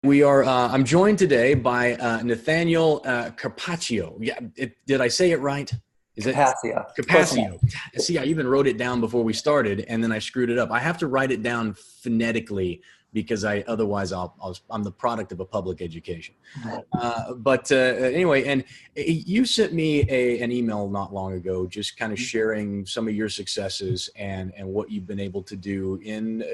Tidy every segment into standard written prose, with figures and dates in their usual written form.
We are. I'm joined today by Nathaniel Carpaccio. Yeah, did I say it right? Is it Capaccia. Close enough. Capaccio? See, I even wrote it down before we started, and then I screwed it up. I have to write it down phonetically because otherwise I'm the product of a public education. But anyway, and you sent me an email not long ago, just kind of sharing some of your successes and what you've been able to do in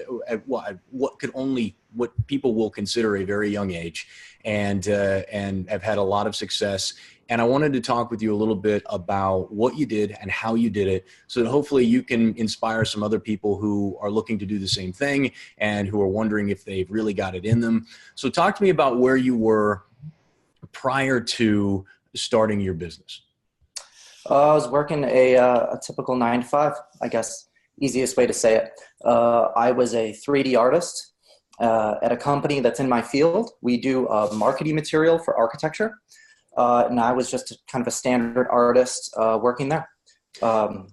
what people will consider a very young age, and have had a lot of success. And I wanted to talk with you a little bit about what you did and how you did it, so that hopefully you can inspire some other people who are looking to do the same thing and who are wondering if they've really got it in them. So talk to me about where you were prior to starting your business. I was working a typical 9 to 5, I guess, easiest way to say it. I was a 3D artist at a company that's in my field. We do marketing material for architecture. And I was just kind of a standard artist working there.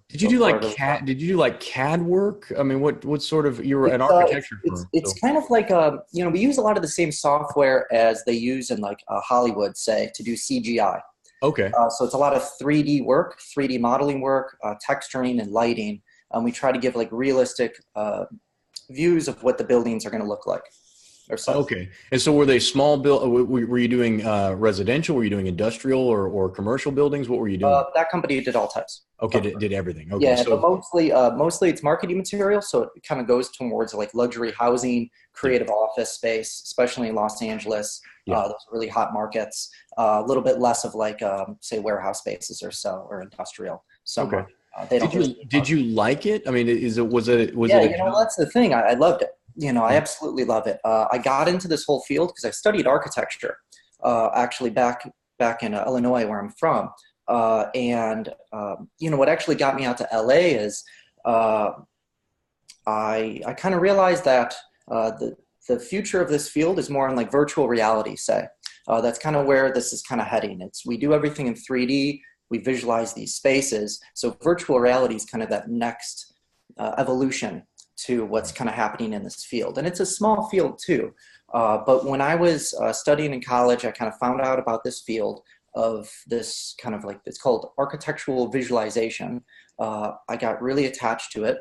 Did you do like CAD? Did you do like CAD work? I mean, what sort of, you were an architecture firm. It's kind of like, we use a lot of the same software as they use in like Hollywood, say, to do CGI. Okay. So it's a lot of 3D work, 3D modeling work, texturing and lighting. We try to give like realistic views of what the buildings are going to look like. Okay. And so were they small were you doing residential? Were you doing industrial or commercial buildings? What were you doing? That company did all types. Okay, did everything. Okay. Yeah, but mostly it's marketing material, so it kind of goes towards like luxury housing, creative office space, especially in Los Angeles. Those really hot markets. A little bit less of like say warehouse spaces or industrial. So okay. Did you like it? I mean, was it? Yeah, that's the thing. I loved it. I absolutely love it. I got into this whole field because I studied architecture, actually back in Illinois, where I'm from. And what actually got me out to LA is I kind of realized that the future of this field is more in like virtual reality, say. That's kind of where this is kind of heading. We do everything in 3D. We visualize these spaces. So virtual reality is kind of that next evolution to what's kind of happening in this field. And it's a small field too. But when I was studying in college, I kind of found out about this field of this kind of like, it's called architectural visualization. I got really attached to it.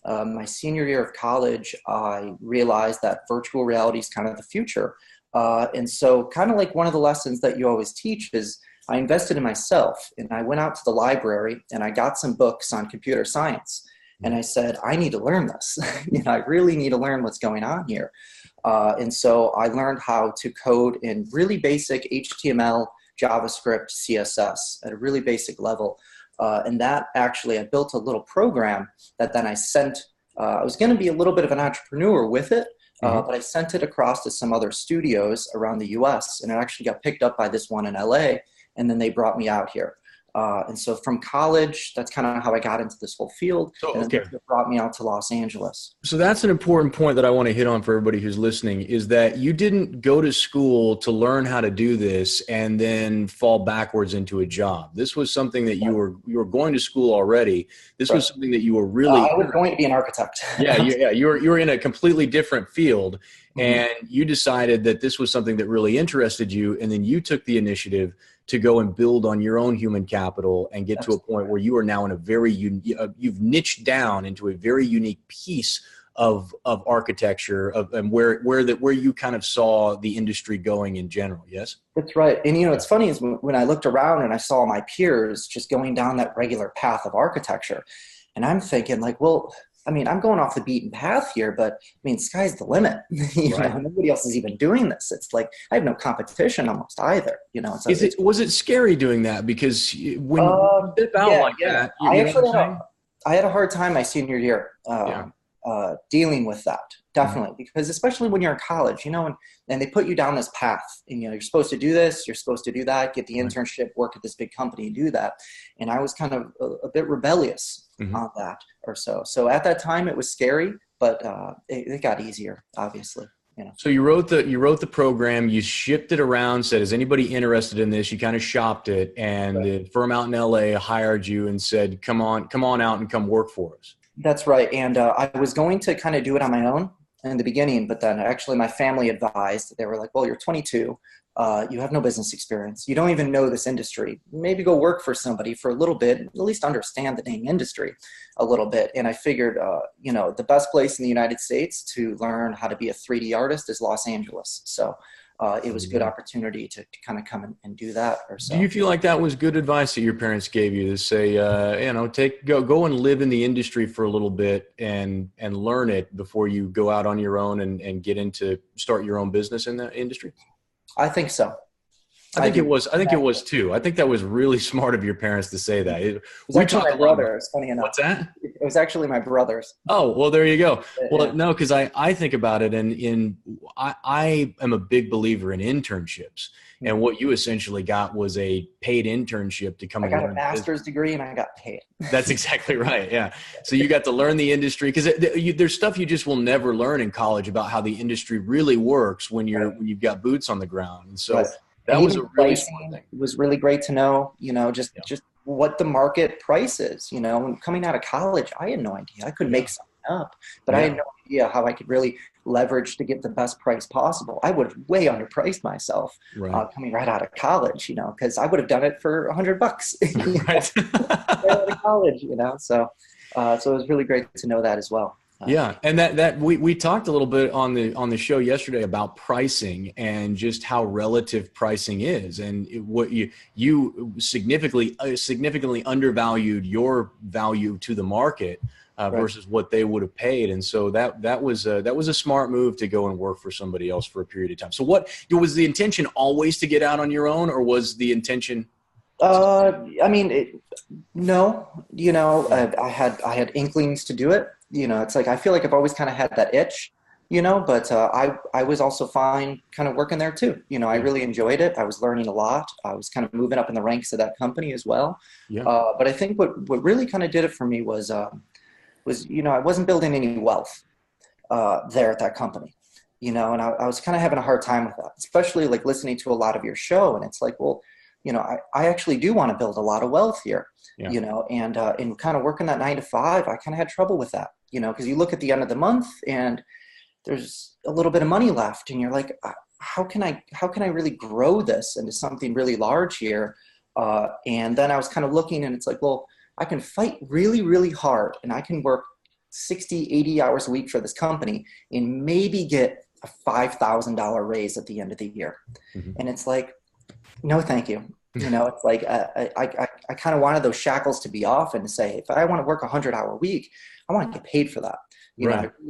My senior year of college, I realized that virtual reality is kind of the future. And so kind of like one of the lessons that you always teach is I invested in myself, and I went out to the library and I got some books on computer science. And I said, I need to learn this. I really need to learn what's going on here. And so I learned how to code in really basic HTML, JavaScript, CSS at a really basic level. And that actually, I built a little program that then I sent. I was going to be a little bit of an entrepreneur with it, but I sent it across to some other studios around the US, and it actually got picked up by this one in LA, and then they brought me out here. And so from college, that's kind of how I got into this whole field. And then it brought me out to Los Angeles. So that's an important point that I want to hit on for everybody who's listening, is that you didn't go to school to learn how to do this and then fall backwards into a job. This was something that you were going to school already. This was something that you were really. I was going to be an architect. Yeah. You were in a completely different field, and you decided that this was something that really interested you, and then you took the initiative to go and build on your own human capital and get to a point where you are now in a very you've niched down into a very unique piece of architecture and where you kind of saw the industry going in general. Yes, that's right. And it's funny is when I looked around and I saw my peers just going down that regular path of architecture, and I'm thinking like, well, I mean, I'm going off the beaten path here, but I mean, sky's the limit. Nobody else is even doing this. It's like I have no competition almost either. Was it scary doing that? Because when you step out like that, I had a hard time my senior year dealing with that. Definitely, because especially when you're in college, and they put you down this path, and you're supposed to do this, you're supposed to do that, get the internship, work at this big company, and do that. And I was kind of a bit rebellious on that or so. So at that time, it was scary, but it got easier, obviously. So you wrote the program, you shipped it around, said, is anybody interested in this? You kind of shopped it, and the firm out in LA hired you and said, come on out and come work for us. That's right. And I was going to kind of do it on my own. in the beginning, but then actually my family advised, they were like, well, you're 22. You have no business experience. You don't even know this industry. Maybe go work for somebody for a little bit, at least understand the dang industry a little bit. And I figured, the best place in the United States to learn how to be a 3D artist is Los Angeles. So it was a good opportunity to kind of come and do that or so. Do you feel like that was good advice that your parents gave you to say, go and live in the industry for a little bit and learn it before you go out on your own and get into start your own business in that industry? I think so. I think it was too. I think that was really smart of your parents to say that. It was actually my brother. It's funny enough. What's that? It was actually my brother's. Oh, well, there you go. Well, Yeah. no, because I think about it, and I am a big believer in internships. And what you essentially got was a paid internship to come I and got a learn master's degree and I got paid. That's exactly right. Yeah. So you got to learn the industry because there's stuff you just will never learn in college about how the industry really works when when you've got boots on the ground. And so that was a really smart thing. It was really great to know, just what the market price is. When coming out of college, I had no idea. I could make something up, but I had no idea how I could really leverage to get the best price possible. I would have way underpriced myself coming right out of college, because I would have done it for $100 Right. right out of college, so it was really great to know that as well. Yeah, and that we talked a little bit on the show yesterday about pricing and just how relative pricing is, and what you significantly undervalued your value to the market versus what they would have paid, and so that was a smart move to go and work for somebody else for a period of time. So what was the intention always to get out on your own, or was the intention? No, I had inklings to do it. It's like I feel like I've always kind of had that itch, but I was also fine kind of working there too. I really enjoyed it. I was learning a lot. I was kind of moving up in the ranks of that company as well. Yeah. But I think what really kind of did it for me was I wasn't building any wealth there at that company. And I was kind of having a hard time with that, especially like listening to a lot of your show. And it's like, well, I actually do want to build a lot of wealth here, and in kind of working that 9 to 5, I kind of had trouble with that, because you look at the end of the month and there's a little bit of money left and you're like, how can I really grow this into something really large here? And then I was kind of looking and it's like, well, I can fight really, really hard and I can work 60, 80 hours a week for this company and maybe get a $5,000 raise at the end of the year. Mm-hmm. And it's like, no, thank you. It's like I kind of wanted those shackles to be off and to say, if I want to work 100-hour week, I want to get paid for that.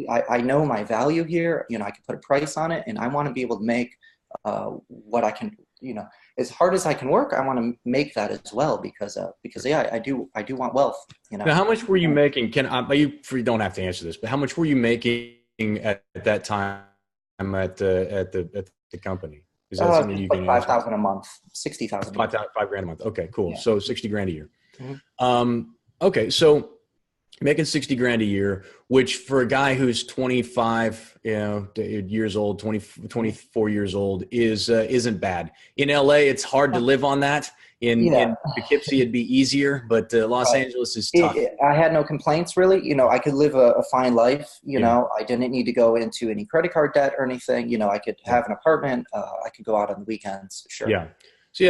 I know my value here. I can put a price on it, and I want to be able to make what I can. As hard as I can work, I want to make that as well because I do want wealth. Now, how much were you making? You don't have to answer this, but how much were you making at that time at the company? Is that something you can like $5,000 a month, $60,000. $5,000 a month. Okay, cool. Yeah. So $60,000 a year. Mm-hmm. Okay, so making $60,000 a year, which for a guy who's 25, years old, 24 years old, isn't bad. In LA, it's hard to live on that. In Poughkeepsie, it'd be easier, but Los Angeles is tough. I had no complaints, really. I could live a fine life. I didn't need to go into any credit card debt or anything. I could have an apartment. I could go out on the weekends. Sure. Yeah. So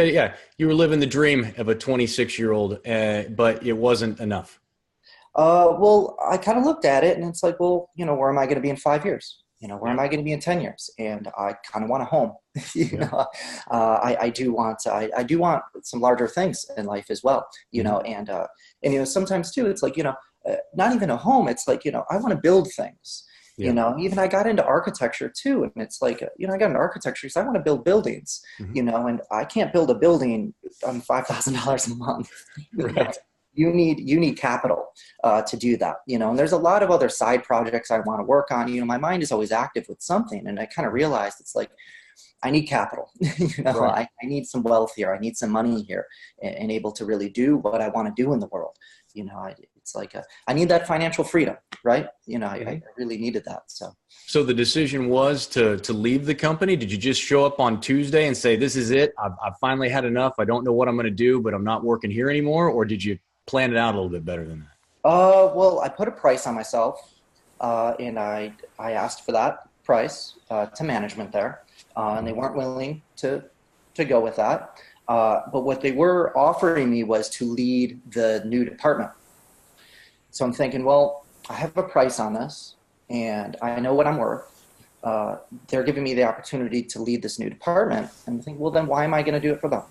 you were living the dream of a 26-year-old, but it wasn't enough. Well, I kind of looked at it and it's like, well, where am I going to be in 5 years? Where am I going to be in 10 years? And I kind of want a home. I do want some larger things in life as well. And sometimes too, it's like, not even a home. It's like, I want to build things. Even I got into architecture too, and it's like, I got into architecture because I want to build buildings. And I can't build a building on $5,000 a month. Right. You need capital to do that, and there's a lot of other side projects I want to work on. My mind is always active with something, and I kind of realized it's like, I need capital, Right. I need some wealth here. I need some money here and able to really do what I want to do in the world. It's like, I need that financial freedom, right? I really needed that. So the decision was to leave the company. Did you just show up on Tuesday and say, this is it? I've finally had enough. I don't know what I'm going to do, but I'm not working here anymore. Or did you plan it out a little bit better than that? Well, I put a price on myself. and I asked for that price to management there, and they weren't willing to go with that. But what they were offering me was to lead the new department. So I'm thinking, well, I have a price on this, and I know what I'm worth. They're giving me the opportunity to lead this new department, and I think, well, then why am I going to do it for them?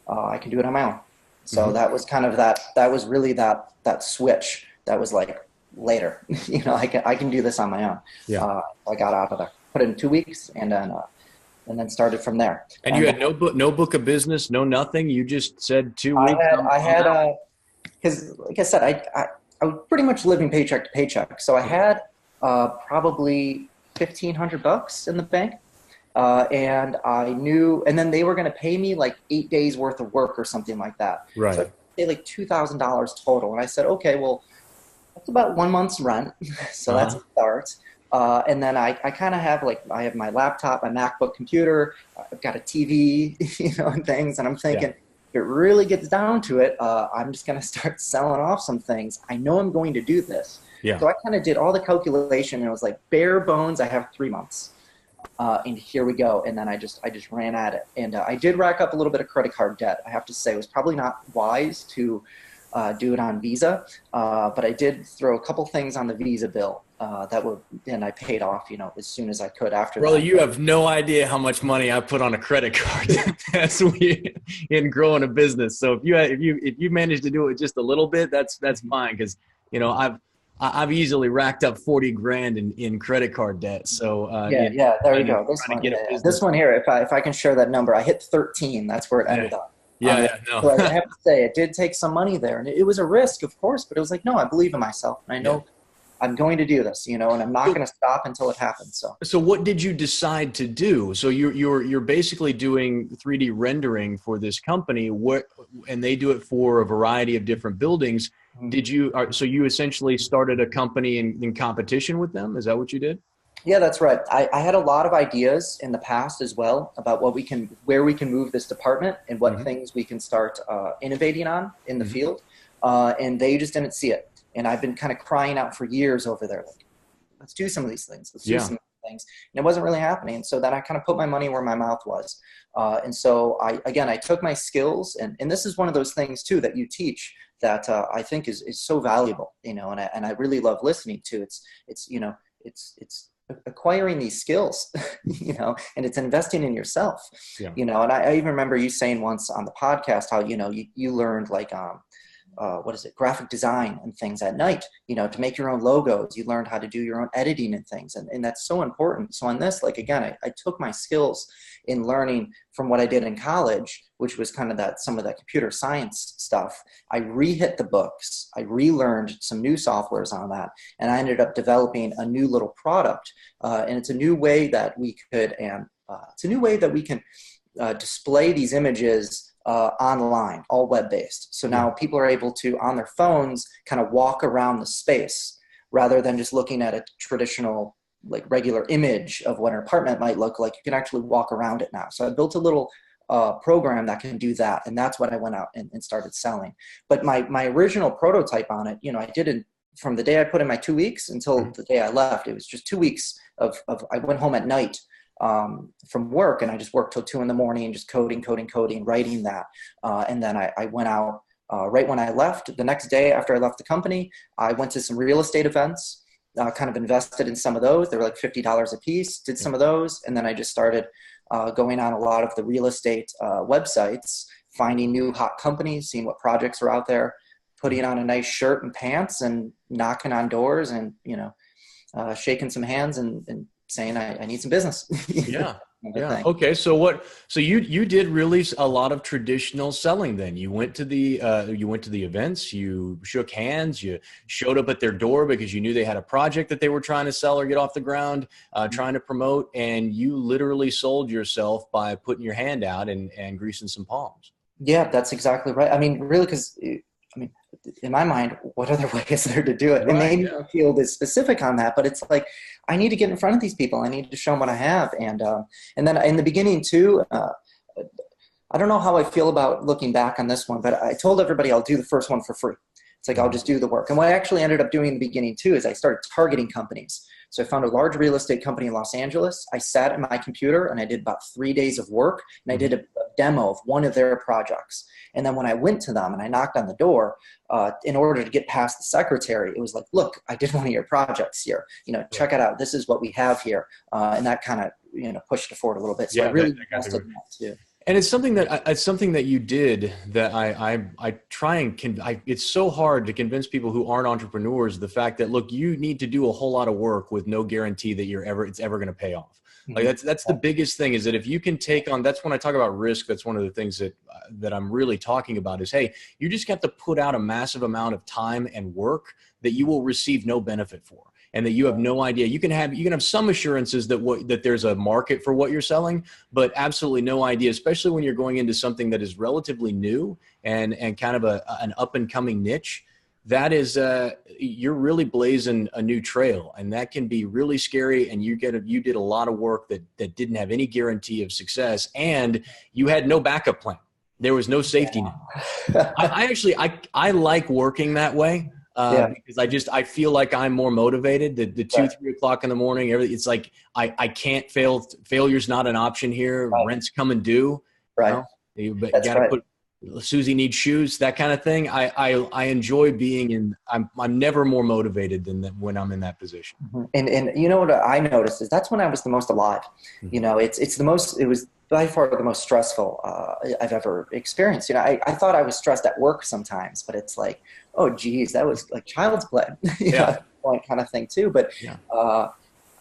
I can do it on my own. So that was kind of that was really that switch that was like later, I can do this on my own. Yeah. I got out of there, put it in 2 weeks, and then started from there. And you had no book of business, no nothing. You just said 2 weeks. I had because like I said, I was pretty much living paycheck to paycheck. So I had probably $1,500 in the bank. And I knew, and then they were going to pay me like 8 days worth of work or something like that. Right. So I paid like $2,000 total. And I said, okay, well, that's about 1 month's rent. So that's a start. And then I kind of have I have my laptop, my MacBook computer, I've got a TV, and things. And I'm thinking, if it really gets down to it, I'm just going to start selling off some things. I know I'm going to do this. Yeah. So I kind of did all the calculation, and it was like bare bones. I have 3 months. And here we go. And then I just ran at it. And I did rack up a little bit of credit card debt. I have to say it was probably not wise to do it on Visa. But I did throw a couple things on the Visa bill and I paid off, as soon as I could after Brother, that. you have no idea how much money I put on a credit card in growing a business. So if you manage to do it just a little bit, that's fine. Cause I've easily racked up 40 grand in credit card debt. So there you go. This one here, if I can share that number, I hit 13. That's where it ended up. No. So I have to say, it did take some money there, and it was a risk, of course, but it was like, no, I believe in myself, and I know I'm going to do this, and I'm not going to stop until it happens. So what did you decide to do? So you're basically doing 3D rendering for this company, and they do it for a variety of different buildings. So you essentially started a company in competition with them? Is that what you did? Yeah, that's right. I had a lot of ideas in the past as well about where we can move this department and what things we can start innovating on in the field. And they just didn't see it. And I've been kind of crying out for years over there, like, let's do some of these things. Let's do some of these things. And it wasn't really happening. So then I kind of put my money where my mouth was. And so I took my skills, and this is one of those things too that you teach that I think is so valuable, and I really love listening to. It's acquiring these skills, and it's investing in yourself, and I even remember you saying once on the podcast how, you learned graphic design and things at night, to make your own logos. You learned how to do your own editing and things. And that's so important. So on this, again, I took my skills in learning from what I did in college, which was kind of some of that computer science stuff. I re-hit the books. I relearned some new softwares on that. And I ended up developing a new little product. And it's a new way that we can display these images online, all web-based. So now people are able to, on their phones, kind of walk around the space rather than just looking at a traditional, regular image of what an apartment might look like. You can actually walk around it now. So I built a little program that can do that, and that's what I went out and started selling. But my original prototype on it, I did it from the day I put in my 2 weeks until the day I left. It was just 2 weeks of I went home at night from work, and I just worked till 2 a.m, just coding, writing that. And then I went out right when I left. The next day after I left the company, I went to some real estate events, kind of invested in some of those. They were like $50 a piece, did some of those. And then I just started going on a lot of the real estate websites, finding new hot companies, seeing what projects are out there, putting on a nice shirt and pants and knocking on doors and, shaking some hands and saying I need some business. Okay. So you did really a lot of traditional selling then. You went to the events, you shook hands, you showed up at their door because you knew they had a project that they were trying to sell or get off the ground, trying to promote, and you literally sold yourself by putting your hand out and greasing some palms. Yeah, that's exactly right. I mean, really, because in my mind, what other way is there to do it? Right, and maybe I feel this specific on that, but it's like, I need to get in front of these people. I need to show them what I have. And then in the beginning too, I don't know how I feel about looking back on this one, but I told everybody I'll do the first one for free. It's like, I'll just do the work. And what I actually ended up doing in the beginning too is I started targeting companies. So I found a large real estate company in Los Angeles. I sat at my computer and I did about 3 days of work, and I did a demo of one of their projects. And then when I went to them and I knocked on the door, in order to get past the secretary, it was like, look, I did one of your projects here. Check it out. This is what we have here. And that kind of, pushed it forward a little bit. So I really invested in that too. And it's something that you did that I try and it's so hard to convince people who aren't entrepreneurs the fact that, look, you need to do a whole lot of work with no guarantee that it's ever going to pay off. Like that's the biggest thing, is that if you can take on, that's when I talk about risk. That's one of the things that I'm really talking about is, hey, you just have to put out a massive amount of time and work that you will receive no benefit for. And that you have no idea. You can have some assurances that there's a market for what you're selling, but absolutely no idea, especially when you're going into something that is relatively new and kind of an up and coming niche. That is, you're really blazing a new trail, and that can be really scary. And you did a lot of work that didn't have any guarantee of success, and you had no backup plan. There was no safety net. I like working that way. Because I feel like I'm more motivated. The 2, 3 o'clock in the morning, it's like I can't fail. Failure's not an option here. Right. Rent's coming due. Right. But you gotta put Susie needs shoes, that kind of thing. I enjoy being in. I'm never more motivated than when I'm in that position. And you know what I noticed is that's when I was the most alive. It was by far the most stressful I've ever experienced. I thought I was stressed at work sometimes, but it's like, oh geez, that was like child's play, kind of thing too. But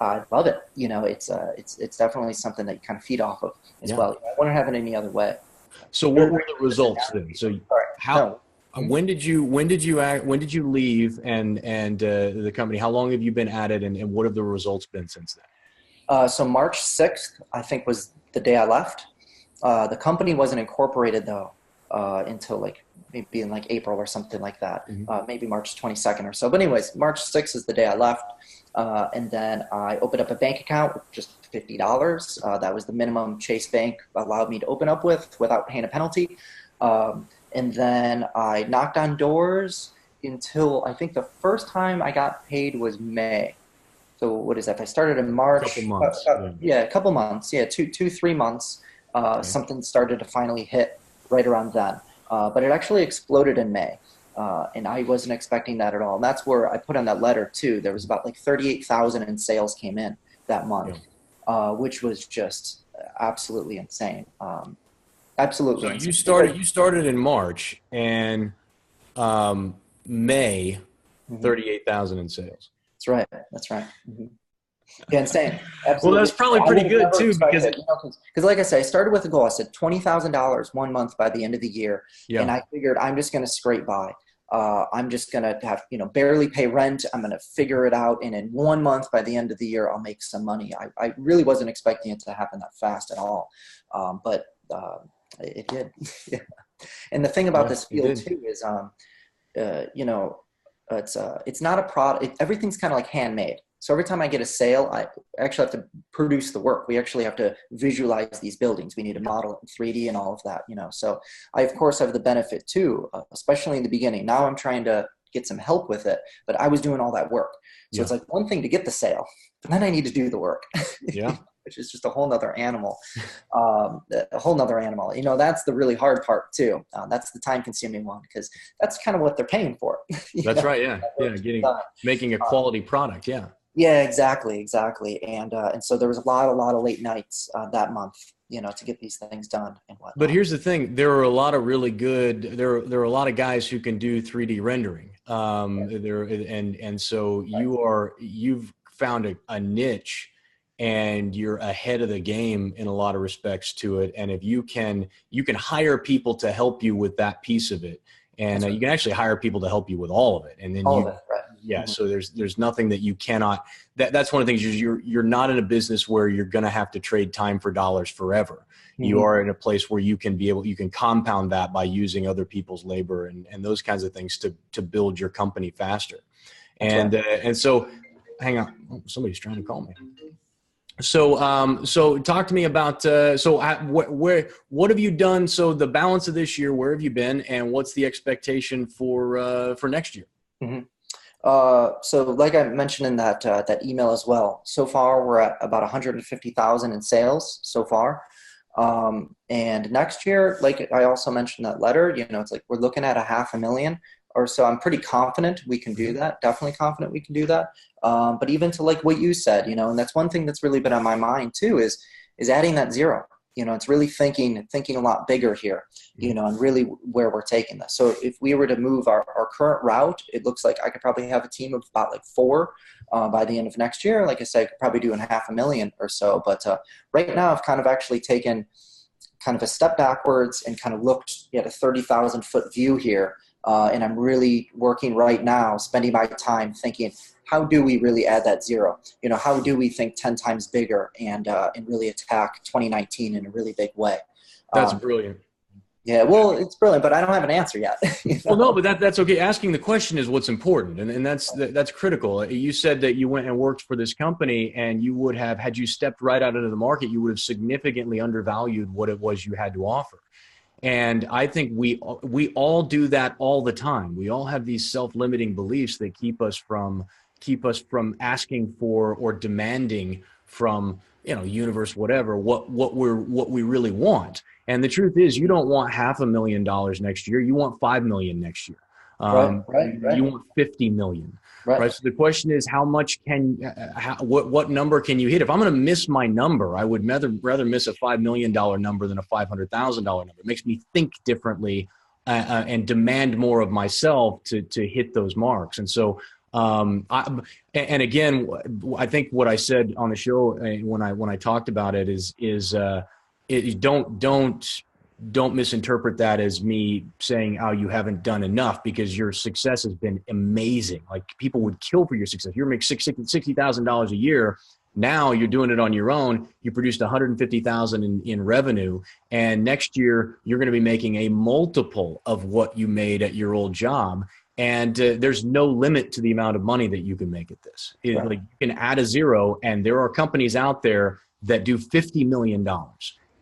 I love it. It's definitely something that you kind of feed off of as well. I wouldn't have it any other way. So what were the results then? So when did you leave and the company? How long have you been at it, and what have the results been since then? So March 6th, I think, was the day I left. The company wasn't incorporated though until maybe in April or something like that. Maybe March 22nd or so. But anyways, March 6th is the day I left. And then I opened up a bank account with just $50. That was the minimum Chase Bank allowed me to open up without paying a penalty. And then I knocked on doors until I think the first time I got paid was May. So what is that? If I started in March, a couple months. A couple months. Yeah, 3 months. Something started to finally hit right around then. But it actually exploded in May. And I wasn't expecting that at all. And that's where I put on that letter too. There was about 38,000 in sales came in that month, which was just absolutely insane. Absolutely. So insane. You started in March, and May, 38,000 in sales. That's right. Yeah, insane. Absolutely. Well, that's probably pretty good too, because like I said, I started with a goal. I said $20,000 1 month by the end of the year, and I figured I'm just going to scrape by. I'm just going to have barely pay rent. I'm going to figure it out, and in 1 month by the end of the year, I'll make some money. I really wasn't expecting it to happen that fast at all, but it did. Yeah. And the thing about this field too is, it's not a product. Everything's kind of like handmade. So every time I get a sale, I actually have to produce the work. We actually have to visualize these buildings. We need to model it in 3D and all of that, So I, of course, have the benefit too, especially in the beginning. Now I'm trying to get some help with it, but I was doing all that work. So it's like one thing to get the sale, but then I need to do the work. Which is just a whole nother animal. That's the really hard part too. That's the time consuming one, because that's kind of what they're paying for. That's right. Yeah. Making a quality product. Yeah. Yeah, exactly. And so there was a lot of late nights that month, to get these things done and whatnot. But here's the thing: there are a lot of really good. There are a lot of guys who can do 3D rendering. So you've found a niche, and you're ahead of the game in a lot of respects to it. And if you can hire people to help you with that piece of it, and you can actually hire people to help you with all of it. And then so there's nothing that you cannot. That's one of the things. You're not in a business where you're going to have to trade time for dollars forever. You are in a place where you can compound that by using other people's labor and those kinds of things to build your company faster. And so, hang on, somebody's trying to call me. So talk to me about what have you done? So the balance of this year, where have you been, and what's the expectation for next year? Hmm. So like I mentioned in that email as well, so far we're at about 150,000 in sales so far. And next year, like I also mentioned that letter, it's like we're looking at a 500,000 or so. I'm pretty confident we can do Mhm. that. Definitely confident we can do that. But even to like what you said, and that's one thing that's really been on my mind too is adding that zero. It's really thinking a lot bigger here, and really where we're taking this. So if we were to move our current route, it looks like I could probably have a team of about like four by the end of next year. Like I said, I could probably do in 500,000 or so. But right now I've kind of actually taken kind of a step backwards and kind of looked at a 30,000-foot view here. And I'm really working right now, spending my time thinking, how do we really add that zero? How do we think 10 times bigger and really attack 2019 in a really big way? That's Um, brilliant. yeah, well, it's brilliant, but I don't have an answer yet. Well, no, but that's okay. Asking the question is what's important, and that's critical. You said that you went and worked for this company, and you would have, had you stepped right out into the market, you would have significantly undervalued what it was you had to offer. And I think we all do that all the time. We all have these self-limiting beliefs that keep us from asking for or demanding from universe, whatever, what we really want. And the truth is, you don't want $500,000 next year. You want 5 million next year. Right, right, You right, want 50 million. right. Right. So the question is, how much what number can you hit? If I'm going to miss my number, I would rather miss a $5 million number than a $500,000 number. It makes me think differently and demand more of myself to hit those marks. And so, and again, I think what I said on the show when I talked about it is don't misinterpret that as me saying, oh, you haven't done enough, because your success has been amazing. Like, people would kill for your success. You're making $60,000 a year. Now you're doing it on your own. You produced 150,000 in revenue. And next year you're going to be making a multiple of what you made at your old job. And there's no limit to the amount of money that you can make at this. Right. Like, you can add a zero, and there are companies out there that do $50 million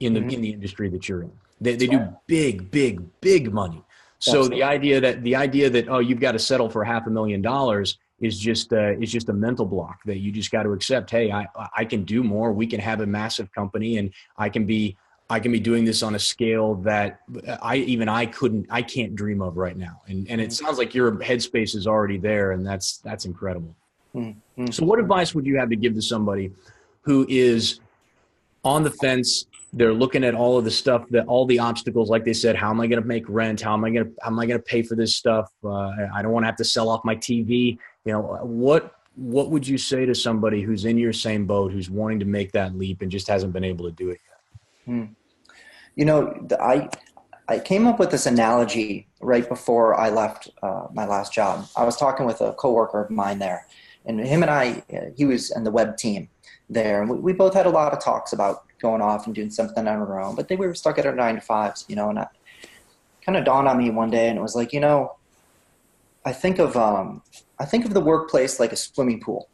in the industry that you're in. They do big, big, big money. So Absolutely. the idea that oh, you've got to settle for $500,000 is just a mental block that you just got to accept. Hey, I can do more. We can have a massive company, and I can be doing this on a scale that I can't dream of right now. And it sounds like your headspace is already there, and that's incredible. Mm-hmm. So what advice would you have to give to somebody who is on the fence? They're looking at all of the stuff, that all the obstacles, like they said, how am I going to make rent? How am I going to pay for this stuff? I don't want to have to sell off my TV. What would you say to somebody who's in your same boat, who's wanting to make that leap and just hasn't been able to do it Hmm. I came up with this analogy right before I left my last job. I was talking with a coworker of mine there, and him and he was in the web team there, and we both had a lot of talks about going off and doing something on our own. But we were stuck at our 9 to 5s, and it kind of dawned on me one day, and it was like, I think of the workplace like a swimming pool,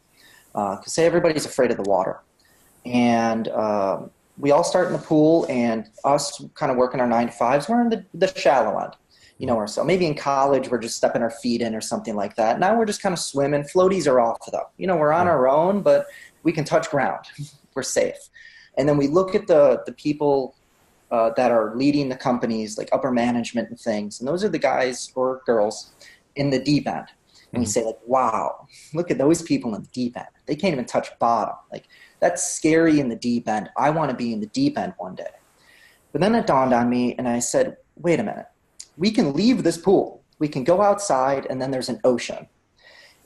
because say everybody's afraid of the water, and we all start in the pool, and us kind of working our 9 to 5s, we're in the shallow end, yet? or so. Maybe in college, we're just stepping our feet in or something like that. Now we're just kind of swimming. Floaties are off, though. We're on Right. our own, but we can touch ground. We're safe. And then we look at the people that are leading the companies, like upper management and things. And those are the guys or girls in the deep end. And we Mhm. say, like, wow, look at those people in the deep end. They can't even touch bottom. Like, that's scary in the deep end. I want to be in the deep end one day. But then it dawned on me, and I said, wait a minute. We can leave this pool. We can go outside, and then there's an ocean.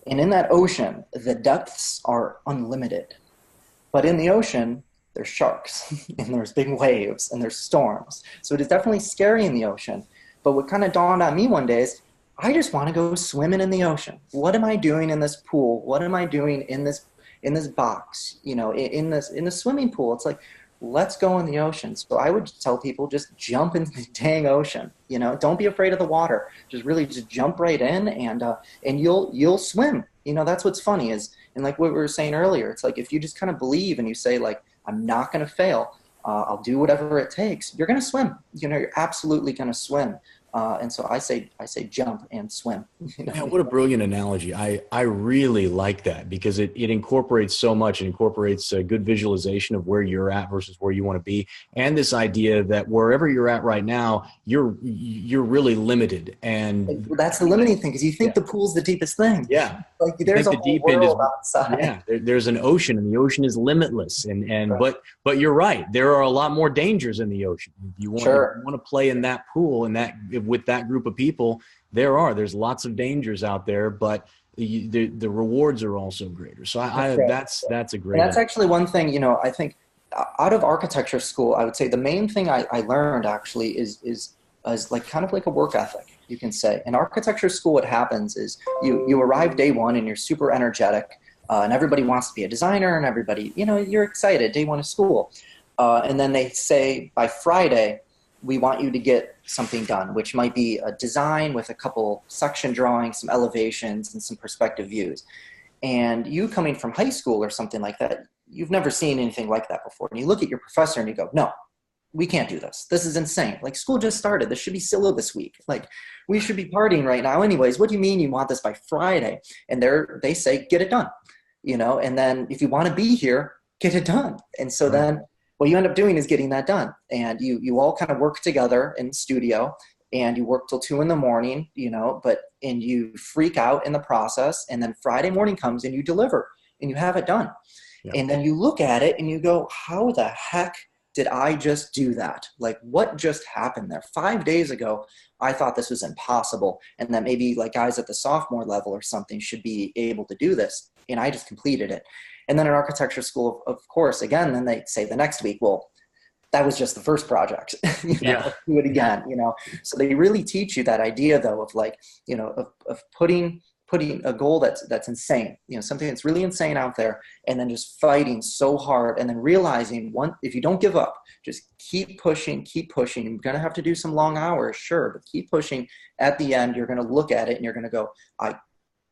And in that ocean, the depths are unlimited. But in the ocean, there's sharks, and there's big waves, and there's storms. So it is definitely scary in the ocean. But what kind of dawned on me one day is, I just want to go swimming in the ocean. What am I doing in this pool? What am I doing in this box? In the swimming pool. It's like, let's go in the ocean. So I would tell people, just jump in the dang ocean. Don't be afraid of the water. Just really just jump right in, and you'll swim. That's what's funny is And like what we were saying earlier, it's like if you just kind of believe and you say like, I'm not going to fail, I'll do whatever it takes, you're going to swim. You know, you're absolutely going to swim. And so I say jump and swim. You Man, know? what a brilliant analogy. I really like that because it incorporates so much. It incorporates a good visualization of where you're at versus where you want to be. And this idea that wherever you're at right now, you're really limited. And Well, that's the limiting thing because you think yeah, the pool's the deepest thing. yeah. Like You there's think a the whole deep end is, world outside. yeah, there's an ocean and the ocean is limitless. And Right. but you're right. There are a lot more dangers in the ocean. If you Sure. want to play in that pool and that with that group of people, there's lots of dangers out there, but the rewards are also greater. So That's right. that's a And great that's actually one thing, you know, I think out of architecture school, I would say the main thing I learned actually is like kind of like a work ethic, you can say. In architecture school, what happens is you arrive day one and you're super energetic, and everybody wants to be a designer and everybody, you know, you're excited, day one of school. And then they say by Friday, we want you to get something done, which might be a design with a couple section drawings, some elevations, and some perspective views. And you coming from high school or something like that, you've never seen anything like that before. And you look at your professor and you go, no, we can't do this. This is insane. Like school just started. This should be syllabus week. Like we should be partying right now anyways. What do you mean you want this by Friday? And they say, get it done, you know, and then if you want to be here, get it done. And so right. then what you end up doing is getting that done. And you all kind of work together in the studio and you work till 2 a.m, you know, and you freak out in the process. And then Friday morning comes and you deliver and you have it done. Yeah. And then you look at it and you go, how the heck did I just do that? Like what just happened there? 5 days ago, I thought this was impossible. And that maybe like guys at the sophomore level or something should be able to do this. And I just completed it. And then in architecture school, of course, again, then they say the next week, well, that was just the first project. You know, Yeah. do it again, you know. So they really teach you that idea though of like, you know, of putting a goal that's insane, you know, something that's really insane out there, and then just fighting so hard and then realizing if you don't give up, just keep pushing. You're gonna have to do some long hours, sure, but keep pushing. At the end, you're gonna look at it and you're gonna go, I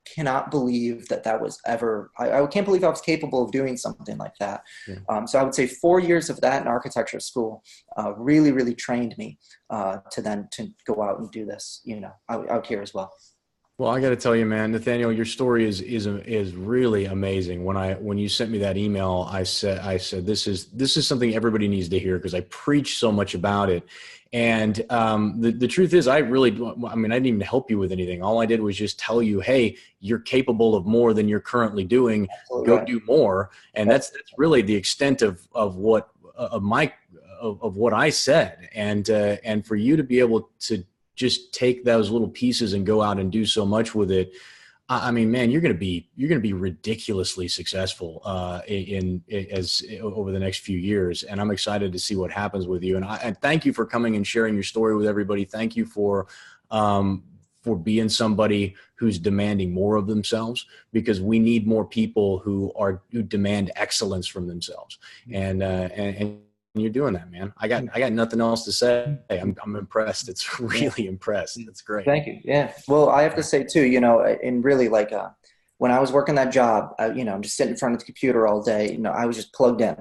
cannot believe that was ever, I can't believe I was capable of doing something like that. Yeah. So I would say 4 years of that in architecture school really, really trained me to go out and do this, you know, out here as well. Well, I got to tell you, man, Nathaniel, your story is really amazing. When you sent me that email, I said this is something everybody needs to hear because I preach so much about it. And the truth is, I mean, I didn't even help you with anything. All I did was just tell you, hey, you're capable of more than you're currently doing. Absolutely Go right. do more. And that's really the extent of what of what I said. And for you to be able to just take those little pieces and go out and do so much with it. I mean, man, you're going to be ridiculously successful over the next few years. And I'm excited to see what happens with you. And thank you for coming and sharing your story with everybody. Thank you for being somebody who's demanding more of themselves, because we need more people who demand excellence from themselves. And you're doing that, man. I got nothing else to say. I'm impressed. It's really impressed. It's great. Thank you. Yeah. Well, I have to say too, you know, and really like when I was working that job, you know, I'm just sitting in front of the computer all day. You know, I was just plugged in,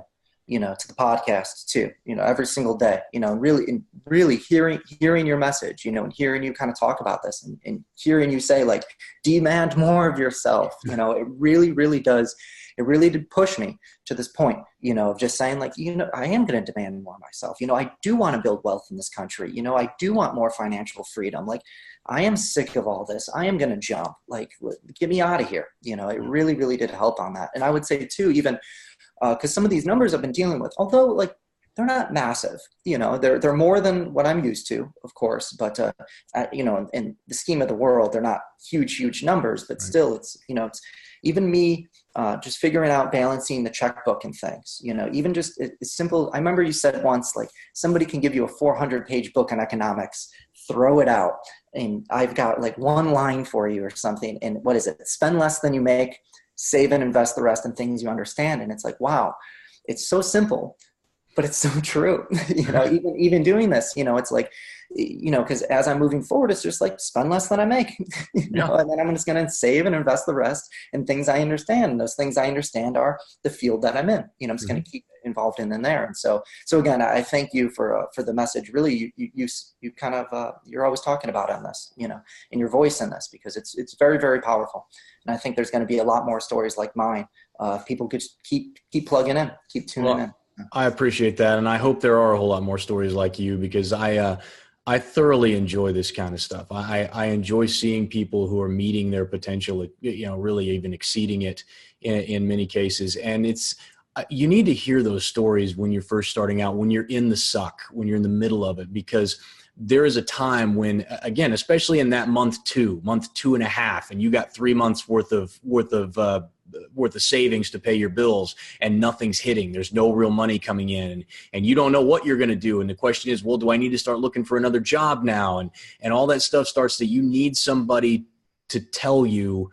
you know, to the podcast too. You know, every single day. You know, and really hearing your message. You know, and hearing you kind of talk about this, and hearing you say like, demand more of yourself. You know, it really, really does. It really did push me to this point, you know, of just saying like, you know, I am going to demand more of myself. You know, I do want to build wealth in this country. You know, I do want more financial freedom. Like, I am sick of all this. I am going to jump. Like, get me out of here. You know, it really, really did help on that. And I would say too, even because some of these numbers I've been dealing with, although like they're not massive, you know, they're more than what I'm used to, of course, but you know, in the scheme of the world, they're not huge numbers, but still it's, you know, it's even me just figuring out balancing the checkbook and things, you know, even just it's simple. I remember you said once, like somebody can give you a 400-page book on economics, throw it out. And I've got like one line for you or something. And what is it? Spend less than you make, save and invest the rest in things you understand. And it's like, wow, it's so simple, but it's so true. Even doing this, it's like, because as I'm moving forward, it's just like spend less than I make, Yeah. and then I'm just going to save and invest the rest in things I understand. And those things I understand are the field that I'm in. I'm just going to keep involved in there. And so again, I thank you for the message. Really, you kind of you're always talking about on this, in your voice in this, because it's very, very powerful. And I think there's going to be a lot more stories like mine. If people could just keep plugging in, keep tuning in. I appreciate that, and I hope there are a whole lot more stories like you, because I thoroughly enjoy this kind of stuff. I enjoy seeing people who are meeting their potential, really even exceeding it in many cases. And it's you need to hear those stories when you're first starting out, when you're in the suck, when you're in the middle of it, because there is a time when, again, especially in that month 2.5, and you got 3 months worth of savings to pay your bills, and nothing's hitting. There's no real money coming in, and you don't know what you're going to do. And the question is, well, do I need to start looking for another job now? And all that stuff starts that you need somebody to tell you,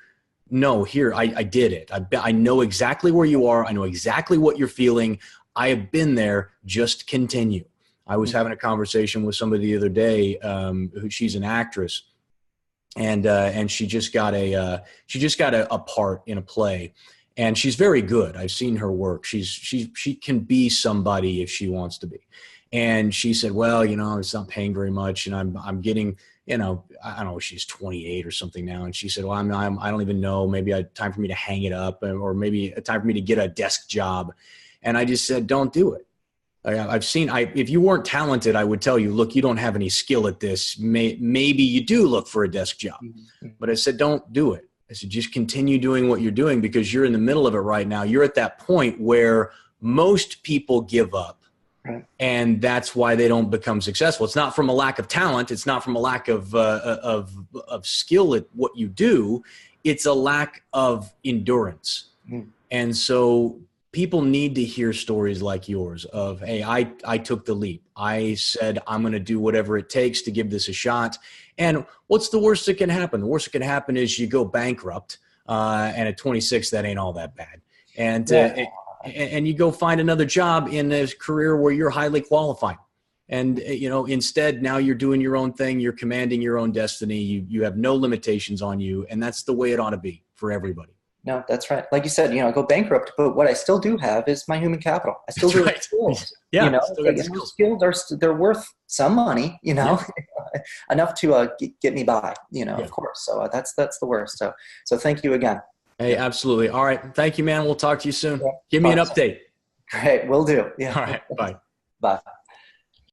no, here, I did it. I know exactly where you are. I know exactly what you're feeling. I have been there. Just continue. I was having a conversation with somebody the other day, she's an actress, and she just got a part in a play, and she's very good. I've seen her work. She can be somebody if she wants to be. And she said, well, it's not paying very much, and I'm getting, I don't know, she's 28 or something now. And she said, well, I don't even know, maybe time for me to hang it up, or maybe a time for me to get a desk job. And I just said, don't do it. If you weren't talented, I would tell you, look, you don't have any skill at this. Maybe you do look for a desk job. But I said, don't do it. I said, just continue doing what you're doing, because you're in the middle of it right now. You're at that point where most people give up. Right. And that's why they don't become successful. It's not from a lack of talent. It's not from a lack of skill at what you do. It's a lack of endurance. And so people need to hear stories like yours of, hey, I took the leap. I said, I'm going to do whatever it takes to give this a shot. And what's the worst that can happen? The worst that can happen is you go bankrupt. And at 26, that ain't all that bad. And you go find another job in a career where you're highly qualified. And, instead, now you're doing your own thing. You're commanding your own destiny. You have no limitations on you. And that's the way it ought to be for everybody. No, that's right. Like you said, I go bankrupt, but what I still do have is my human capital. I still do have skills. Yeah, skills they're worth some money, enough to get me by, of course. So that's the worst. So thank you again. Hey, absolutely. All right. Thank you, man. We'll talk to you soon. Give me an update. Great. Will do. Yeah. All right. Bye. Bye.